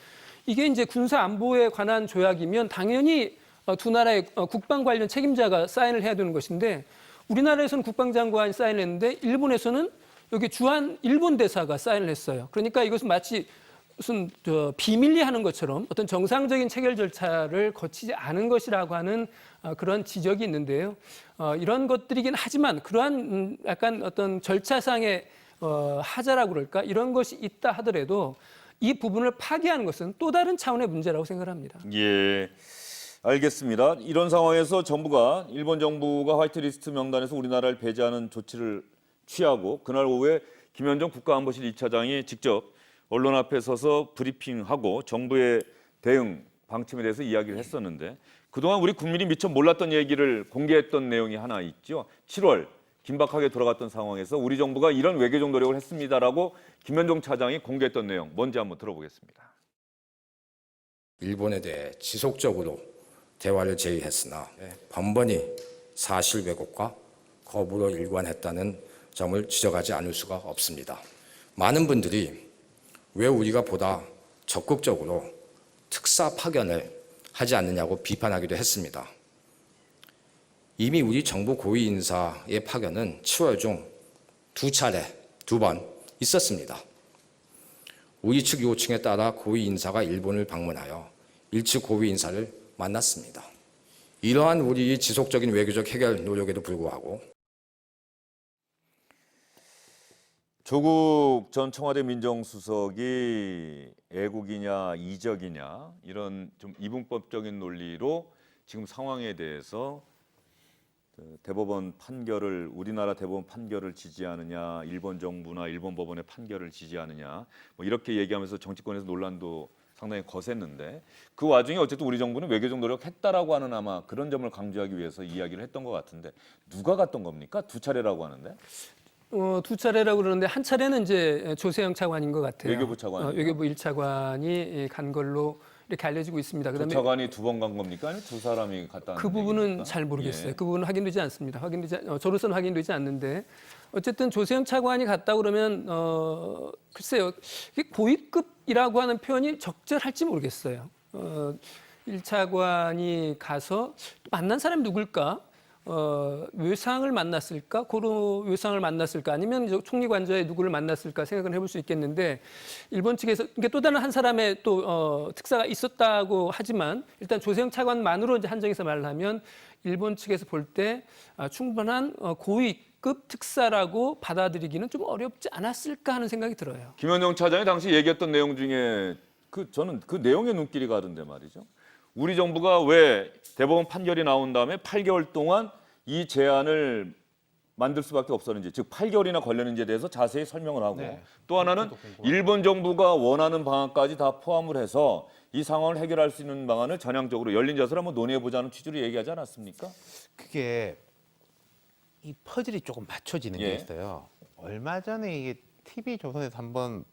이게 이제 군사 안보에 관한 조약이면 당연히 두 나라의 국방 관련 책임자가 사인을 해야 되는 것인데 우리나라에서는 국방장관이 사인을 했는데 일본에서는 여기 주한 일본 대사가 사인을 했어요. 그러니까 이것은 마치 무슨 비밀리 하는 것처럼 어떤 정상적인 체결 절차를 거치지 않은 것이라고 하는 그런 지적이 있는데요. 이런 것들이긴 하지만 그러한 약간 어떤 절차상의 하자라고 그럴까 이런 것이 있다 하더라도 이 부분을 파기하는 것은 또 다른 차원의 문제라고 생각합니다.
예, 알겠습니다. 이런 상황에서 정부가 일본 정부가 화이트리스트 명단에서 우리나라를 배제하는 조치를 취하고 그날 오후에 김현정 국가안보실 2차장이 직접 언론 앞에 서서 브리핑하고 정부의 대응 방침에 대해서 이야기를 했었는데 그동안 우리 국민이 미처 몰랐던 얘기를 공개했던 내용이 하나 있죠. 7월 긴박하게 돌아갔던 상황에서 우리 정부가 이런 외교적 노력을 했습니다라고 김현정 차장이 공개했던 내용 뭔지 한번 들어보겠습니다.
일본에 대해 지속적으로 대화를 제의했으나 번번이 사실 왜곡과 거부로 일관했다는 점을 지적하지 않을 수가 없습니다. 많은 분들이 왜 우리가 보다 적극적으로 특사 파견을 하지 않느냐고 비판하기도 했습니다. 이미 우리 정부 고위 인사의 파견은 7월 중 2차례, 2번 있었습니다. 우리 측 요청에 따라 고위 인사가 일본을 방문하여 일측 고위 인사를 만났습니다. 이러한 우리의 지속적인 외교적 해결 노력에도 불구하고
조국 전 청와대 민정수석이 애국이냐 이적이냐 이런 좀 이분법적인 논리로 지금 상황에 대해서 대법원 판결을 우리나라 대법원 판결을 지지하느냐 일본 정부나 일본 법원의 판결을 지지하느냐 뭐 이렇게 얘기하면서 정치권에서 논란도 상당히 거셌는데 그 와중에 어쨌든 우리 정부는 외교적 노력했다라고 하는 아마 그런 점을 강조하기 위해서 이야기를 했던 것 같은데 누가 갔던 겁니까? 2차례라고 하는데?
두 차례라고 그러는데 한 차례는 이제 조세영 차관인 것 같아요.
외교부 차관.
외교부 1차관이 간 걸로 이렇게 알려지고 있습니다.
두
그다음에
차관이 두 번 간 겁니까? 아니면 두 사람이 갔다
그 부분은 잘 모르겠어요.
예.
그 부분은 확인되지 않습니다. 저로서는 확인되지 않는데 어쨌든 조세영 차관이 갔다 그러면 글쎄요. 이게 고위급이라고 하는 표현이 적절할지 모르겠어요. 1차관이 가서 만난 사람이 누굴까? 외상을 만났을까? 고로 외상을 만났을까? 아니면 총리 관저에 누구를 만났을까 생각을 해볼 수 있겠는데 일본 측에서 이게 또 다른 한 사람의 또 특사가 있었다고 하지만 일단 조세영 차관만으로 이제 한정해서 말을 하면 일본 측에서 볼 때 충분한 고위급 특사라고 받아들이기는 좀 어렵지 않았을까 하는 생각이 들어요.
김현정 차장이 당시 얘기했던 내용 중에 저는 그 내용에 눈길이 가던데 말이죠. 우리 정부가 왜 대법원 판결이 나온 다음에 8개월 동안 이 제안을 만들 수밖에 없었는지, 즉 8개월이나 걸렸는지에 대해서 자세히 설명을 하고
네.
또 하나는 일본 정부가 원하는 방안까지 다 포함을 해서 이 상황을 해결할 수 있는 방안을 전향적으로 열린 자세로 한번 논의해보자는 취지로 얘기하지 않았습니까?
그게 이 퍼즐이 조금 맞춰지는
예.
게 있어요. 얼마 전에 이게 TV조선에서 한번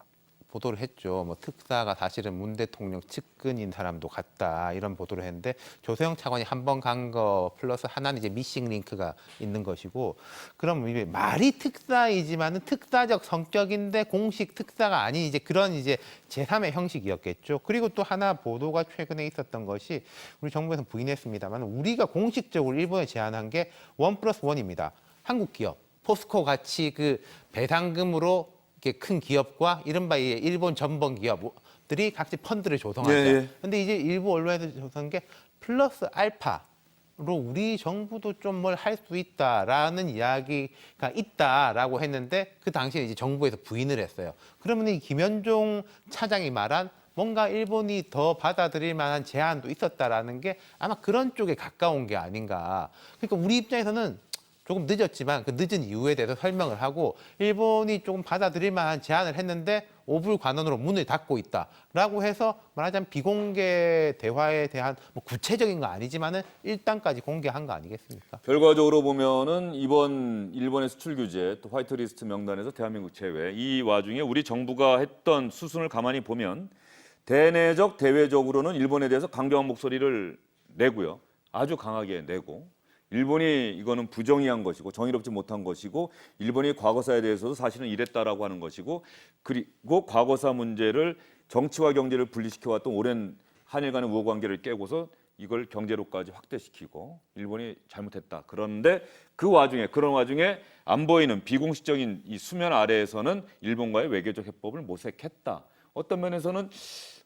보도를 했죠. 뭐 특사가 사실은 문 대통령 측근인 사람도 갔다 이런 보도를 했는데 조세영 차관이 한 번 간 거 플러스 하나는 이제 미싱 링크가 있는 것이고 그럼 이게 말이 특사이지만은 특사적 성격인데 공식 특사가 아닌 이제 그런 이제 제3의 형식이었겠죠. 그리고 또 하나 보도가 최근에 있었던 것이 우리 정부에서 부인했습니다만 우리가 공식적으로 일본에 제안한 게 1+1입니다. 한국 기업 포스코 같이 그 배당금으로 이렇게 큰 기업과 이른바 이 일본 전범 기업들이 각지 펀드를 조성하죠.
예.
근데 이제 일부 언론에서 조성한 게 플러스 알파로 우리 정부도 좀 뭘 할 수 있다라는 이야기가 있다라고 했는데 그 당시에 이제 정부에서 부인을 했어요. 그러면 이 김현종 차장이 말한 뭔가 일본이 더 받아들일 만한 제안도 있었다라는 게 아마 그런 쪽에 가까운 게 아닌가. 그러니까 우리 입장에서는 조금 늦었지만 그 늦은 이유에 대해서 설명을 하고 일본이 조금 받아들일 만한 제안을 했는데 오불관원으로 문을 닫고 있다라고 해서 말하자면 비공개 대화에 대한 뭐 구체적인 거 아니지만은 일단까지 공개한 거 아니겠습니까?
결과적으로 보면은 이번 일본의 수출 규제 또 화이트리스트 명단에서 대한민국 제외 이 와중에 우리 정부가 했던 수순을 가만히 보면 대내적 대외적으로는 일본에 대해서 강경한 목소리를 내고요. 아주 강하게 내고 일본이 이거는 부정의한 것이고 정의롭지 못한 것이고 일본이 과거사에 대해서도 사실은 이랬다라고 하는 것이고 그리고 과거사 문제를 정치와 경제를 분리시켜왔던 오랜 한일 간의 우호 관계를 깨고서 이걸 경제로까지 확대시키고 일본이 잘못했다. 그런데 그런 와중에 안 보이는 비공식적인 이 수면 아래에서는 일본과의 외교적 해법을 모색했다. 어떤 면에서는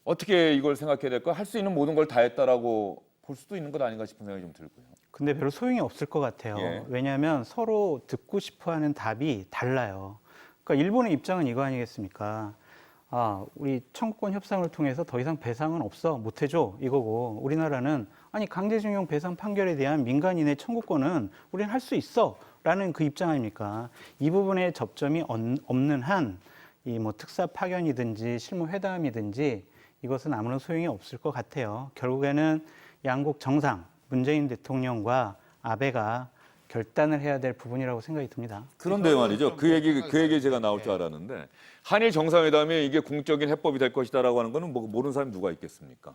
어떻게 이걸 생각해야 될까? 할 수 있는 모든 걸 다 했다라고 볼 수도 있는 것 아닌가 싶은 생각이 좀 들고요.
근데 별로 소용이 없을 것 같아요.
예.
왜냐하면 서로 듣고 싶어하는 답이 달라요. 그러니까 일본의 입장은 이거 아니겠습니까? 우리 청구권 협상을 통해서 더 이상 배상은 없어, 못 해줘 이거고 우리나라는 아니 강제징용 배상 판결에 대한 민간인의 청구권은 우리는 할 수 있어라는 그 입장 아닙니까? 이 부분에 접점이 없는 한 이 뭐 특사 파견이든지 실무 회담이든지 이것은 아무런 소용이 없을 것 같아요. 결국에는 양국 정상 문재인 대통령과 아베가 결단을 해야 될 부분이라고 생각이 듭니다.
그런데 말이죠. 그 얘기 제가 나올 줄 알았는데 한일 정상회담이 이게 공적인 해법이 될 것이다라고 하는 거는 뭐 모르는 사람이 누가 있겠습니까?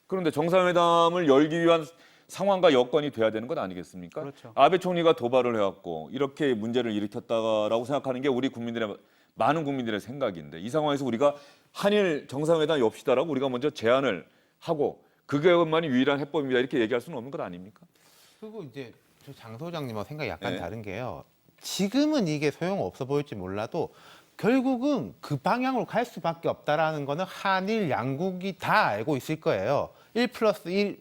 그런데 정상회담을 열기 위한 상황과 여건이 돼야 되는 것 아니겠습니까?
그렇죠.
아베 총리가 도발을 해왔고 이렇게 문제를 일으켰다라고 생각하는 게 우리 국민들의 많은 국민들의 생각인데 이 상황에서 우리가 한일 정상회담 엽시다라고 우리가 먼저 제안을 하고 그것만이 유일한 해법입니다. 이렇게 얘기할 수는 없는 것 아닙니까?
그리고 이제 저 장 소장님하고 생각이 약간
네.
다른 게요. 지금은 이게 소용없어 보일지 몰라도 결국은 그 방향으로 갈 수밖에 없다라는 거는 한일 양국이 다 알고 있을 거예요. 1+1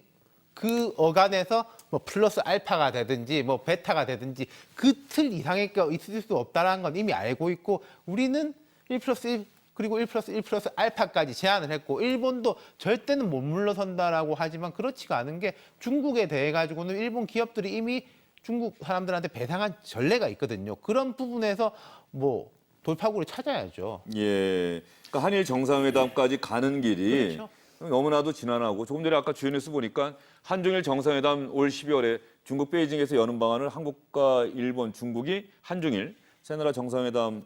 그 어간에서 뭐 플러스 알파가 되든지 뭐 베타가 되든지 그 틀 이상의 게 있을 수 없다라는 건 이미 알고 있고 우리는 1+1 그리고 1+1+ 알파까지 제안을 했고 일본도 절대는 못 물러선다라고 하지만 그렇지가 않은 게 중국에 대해 가지고는 일본 기업들이 이미 중국 사람들한테 배상한 전례가 있거든요. 그런 부분에서 뭐 돌파구를 찾아야죠.
예. 그러니까 한일 정상회담까지 가는 길이
그렇죠.
너무나도 지난하고 조금 전에 아까 주요 뉴스 보니까 한중일 정상회담 올 12월에 중국 베이징에서 여는 방안을 한국과 일본, 중국이 한중일 새나라 정상회담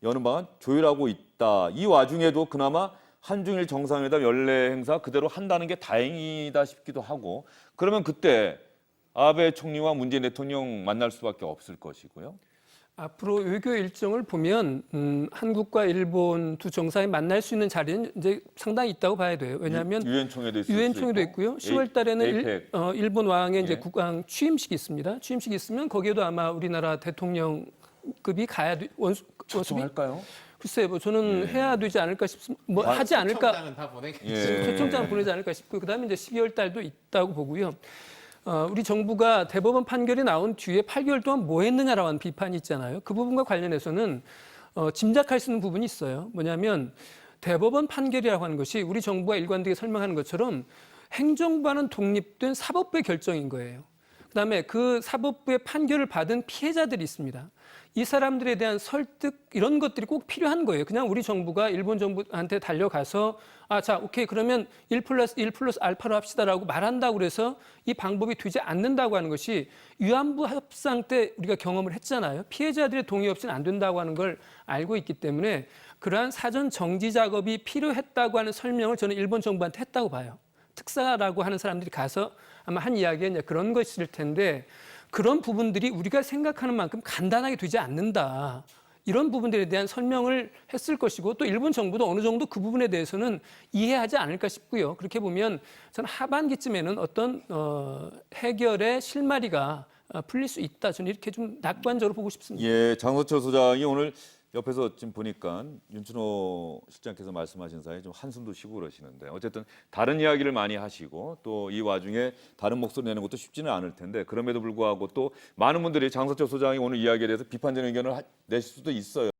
여는 방안 조율하고 있다. 이 와중에도 그나마 한중일 정상회담 연례 행사 그대로 한다는 게 다행이다 싶기도 하고 그러면 그때 아베 총리와 문재인 대통령 만날 수밖에 없을 것이고요.
앞으로 외교 일정을 보면 한국과 일본 두 정상이 만날 수 있는 자리는 이제 상당히 있다고 봐야 돼요. 왜냐하면
유엔 총회도 있을
유엔
수
총회도 있고요. 10월 달에는
에이펙.
일본 왕의 이제
예.
국왕 취임식이 있습니다. 취임식이 있으면 거기에도 아마 우리나라 대통령급이 가야 원수비
초청할까요?
글쎄요, 뭐 저는 해야 되지 않을까 싶습니다. 뭐 하지 않을까?
초청장은 다 보내겠죠.
예.
초청장 보내지 않을까 싶고요. 그다음에 이제 12월 달도 있다고 보고요. 우리 정부가 대법원 판결이 나온 뒤에 8개월 동안 뭐 했느냐라고 하는 비판이 있잖아요. 그 부분과 관련해서는 짐작할 수 있는 부분이 있어요. 뭐냐면 대법원 판결이라고 하는 것이 우리 정부가 일관되게 설명하는 것처럼 행정부와는 독립된 사법부의 결정인 거예요. 그다음에 그 사법부의 판결을 받은 피해자들이 있습니다. 이 사람들에 대한 설득 이런 것들이 꼭 필요한 거예요. 그냥 우리 정부가 일본 정부한테 달려가서 자, 오케이. 그러면 1+1 알파로 합시다라고 말한다고 그래서 이 방법이 되지 않는다고 하는 것이 위안부 협상 때 우리가 경험을 했잖아요. 피해자들의 동의 없이는 안 된다고 하는 걸 알고 있기 때문에 그러한 사전 정지 작업이 필요했다고 하는 설명을 저는 일본 정부한테 했다고 봐요. 특사라고 하는 사람들이 가서 아마 한 이야기가 이제 그런 것일 텐데 그런 부분들이 우리가 생각하는 만큼 간단하게 되지 않는다. 이런 부분들에 대한 설명을 했을 것이고 또 일본 정부도 어느 정도 그 부분에 대해서는 이해하지 않을까 싶고요. 그렇게 보면 저는 하반기쯤에는 어떤 해결의 실마리가 풀릴 수 있다. 저는 이렇게 좀 낙관적으로 보고 싶습니다.
예, 장서철 소장이 오늘 옆에서 지금 보니까 윤춘호 실장께서 말씀하신 사이에 좀 한숨도 쉬고 그러시는데 어쨌든 다른 이야기를 많이 하시고 또 이 와중에 다른 목소리 내는 것도 쉽지는 않을 텐데 그럼에도 불구하고 또 많은 분들이 장서철 소장이 오늘 이야기에 대해서 비판적인 의견을 내실 수도 있어요.